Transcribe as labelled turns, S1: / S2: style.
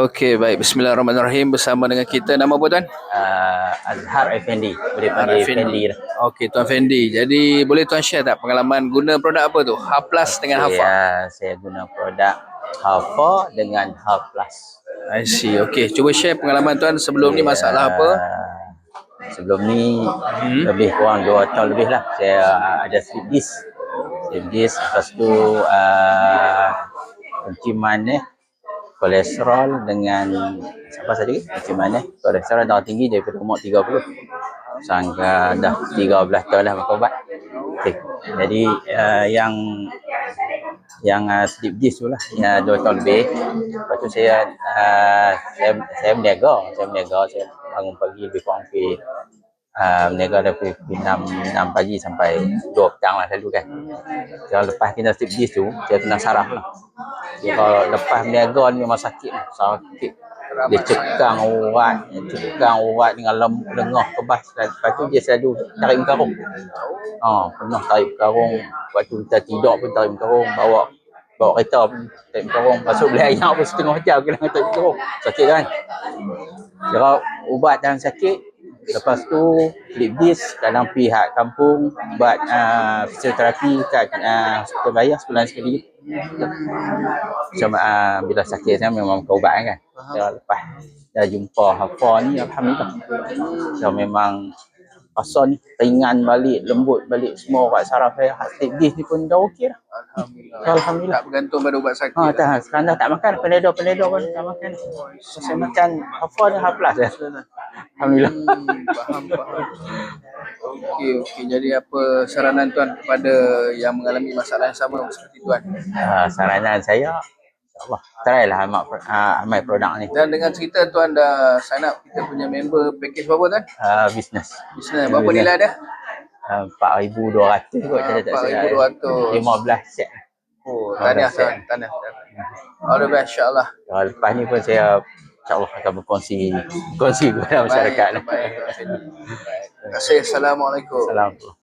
S1: Okey, baik. Bismillahirrahmanirrahim. Bersama dengan kita, nama apa tuan?
S2: Azhar Effendi. Boleh panggil Effendi lah.
S1: Okey, Tuan Fendi. Jadi boleh tuan share tak pengalaman guna produk apa tu? Haplas dengan Hafa.
S2: Saya guna produk Hafa dengan Haflas.
S1: I see. Okey, cuba share pengalaman tuan sebelum ni masalah apa?
S2: Sebelum ni lebih kurang 2 tahun lebih lah saya ada slip disc. Lepas tu penciuman kolesterol dengan apa saja penciuman kolesterol darah tinggi daripada umur 30 sehingga dah 13 tahun lah pakai ubat. Okay. Jadi yang slip disc tu lah 2 tahun lebih. Lepas tu saya berniaga, saya bangun pagi lebih kurang berniaga dari 6 pagi sampai 2 petang lah selalu kan. Kalau lepas kena slip disc tu saya kena saraf lah. Jadi kalau lepas berniaga ni memang sakit. Dia cekang urat dengan lengah kebas. Lepas tu dia selalu tarik karung. Pernah tarik karung. Waktu kita tidur pun tarik karung. Bawa kereta pun tarik karung. Masuk beli ayam pun setengah jam kena tarik karung. Sakit kan? Kira ubat dan sakit. Lepas tu slip disc dalam pihak kampung buat fisioterapi kat hospital bayar sebulan sekali. Sama bila sakit saya memang pakai ubat kan. Lepas dah jumpa Hafa ni alhamdulillah. So memang rasa ni ringan balik, lembut balik semua urat saraf saya. Slip disc ni pun dah okey dah. Alhamdulillah.
S1: Tak bergantung pada ubat sakit.
S2: Tak, sekarang dah tak makan penedor pun tak makan. Saya makan Hafa dan Haplas ya. Alhamdulillah.
S1: Faham. Okey. Jadi apa saranan tuan kepada yang mengalami masalah yang sama seperti tuan?
S2: Saranan saya InsyaAllah try lah amal produk ni.
S1: Dan dengan cerita tuan dah sign up kita punya member package berapa tuan?
S2: Bisnes.
S1: Berapa nilai dia?
S2: 4,200 kot.
S1: 4,200.
S2: 15 set.
S1: Tahniah. All the best insyaAllah.
S2: Lepas ni pun saya InsyaAllah akan berkongsi kepada masyarakat.
S1: Baik. Terima kasih. Assalamualaikum.
S2: Assalamualaikum.